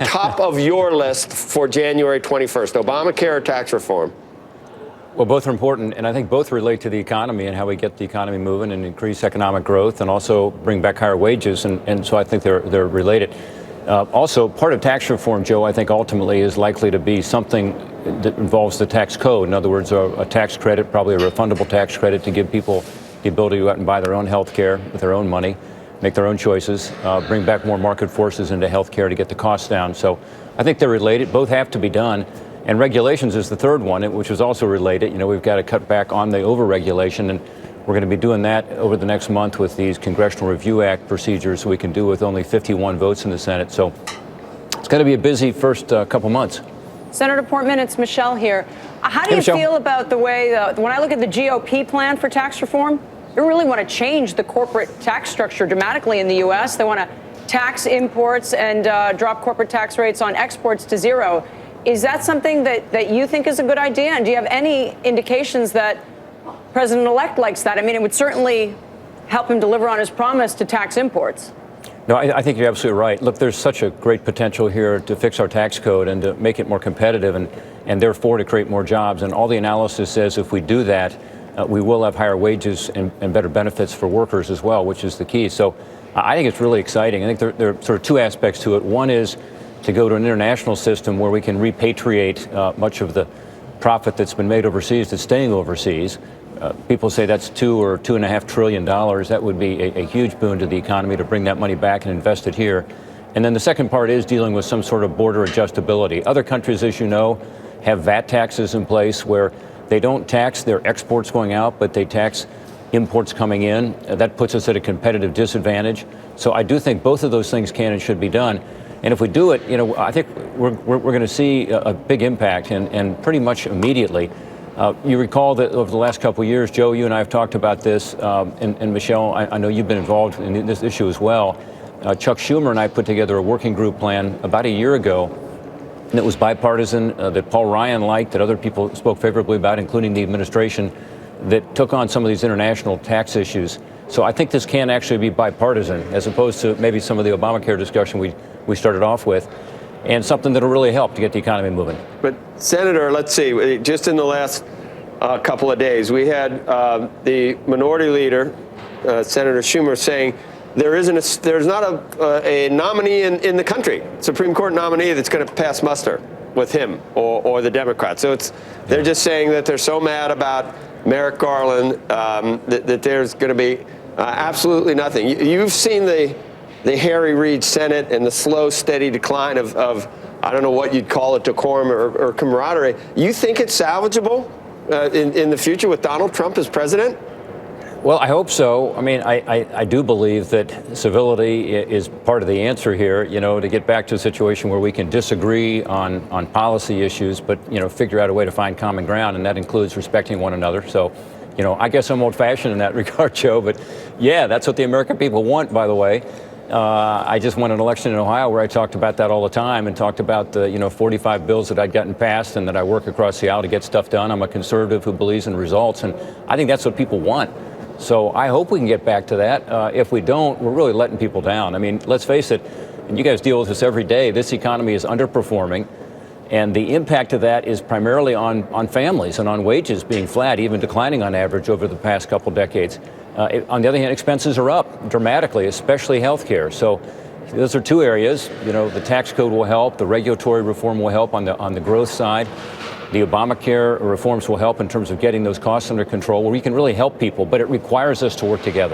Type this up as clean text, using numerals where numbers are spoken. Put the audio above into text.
top of your list for January 21st, Obamacare or tax reform? Well, both are important, and I think both relate to the economy and how we get the economy moving and increase economic growth and also bring back higher wages, and so I think they're related. Also, part of tax reform, Joe, I think ultimately is likely to be something that involves the tax code. In other words, a tax credit, probably a refundable tax credit to give people the ability to go out and buy their own health care with their own money, make their own choices, bring back more market forces into health care to get the costs down. So I think they're related. Both have to be done. And regulations is the third one, which is also related. You know, we've got to cut back on the overregulation, and we're going to be doing that over the next month with these Congressional Review Act procedures, so we can do with only 51 votes in the Senate. So it's going to be a busy first couple months. Senator Portman, it's Michelle here. How do you feel about the way, when I look at the GOP plan for tax reform, they really want to change the corporate tax structure dramatically in the U.S. They want to tax imports and drop corporate tax rates on exports to zero. Is that something that you think is a good idea? And do you have any indications that President-elect likes that? I mean, it would certainly help him deliver on his promise to tax imports. No, I think you're absolutely right. Look, there's such a great potential here to fix our tax code and to make it more competitive and therefore to create more jobs. And all the analysis says if we do that, we will have higher wages and better benefits for workers as well, which is the key. So I think it's really exciting. I think there are sort of two aspects to it. One is to go to an international system where we can repatriate much of the profit that's been made overseas that's staying overseas. People say that's $2 or $2.5 trillion. That would be a huge boon to the economy to bring that money back and invest it here. And then the second part is dealing with some sort of border adjustability. Other countries, as you know, have VAT taxes in place where they don't tax their exports going out, but they tax imports coming in. That puts us at a competitive disadvantage. So I do think both of those things can and should be done. And if we do it, you know, I think we're going to see a big impact and pretty much immediately. You recall that over the last couple of years, Joe, you and I have talked about this, and Michelle, I know you've been involved in this issue as well. Chuck Schumer and I put together a working group plan about a year ago, and it was bipartisan, that Paul Ryan liked, that other people spoke favorably about, including the administration, that took on some of these international tax issues. So I think this can actually be bipartisan, as opposed to maybe some of the Obamacare discussion we started off with, and something that'll really help to get the economy moving. But, Senator, let's see, just in the last couple of days, we had the minority leader, Senator Schumer, saying there's not a nominee in the country, Supreme Court nominee, that's going to pass muster with him or the Democrats. So they're just saying that they're so mad about Merrick Garland that there's going to be absolutely nothing. You've seen the Harry Reid Senate and the slow, steady decline of I don't know what you'd call it, decorum or camaraderie. You think it's salvageable in the future with Donald Trump as president? Well, I hope so. I mean, I do believe that civility is part of the answer here, you know, to get back to a situation where we can disagree on policy issues, but, you know, figure out a way to find common ground, and that includes respecting one another. So, you know, I guess I'm old-fashioned in that regard, Joe, but yeah, that's what the American people want, by the way. I just won an election in Ohio where I talked about that all the time and talked about the 45 bills that I'd gotten passed and that I work across the aisle to get stuff done. I'm a conservative who believes in results, and I think that's what people want. So I hope we can get back to that. If we don't, we're really letting people down. I mean, let's face it, and you guys deal with this every day, this economy is underperforming, and the impact of that is primarily on families and on wages being flat, even declining on average over the past couple decades. On the other hand, expenses are up dramatically, especially health care. So those are two areas. You know, the tax code will help, the regulatory reform will help on the growth side. The Obamacare reforms will help in terms of getting those costs under control, where we can really help people, but it requires us to work together.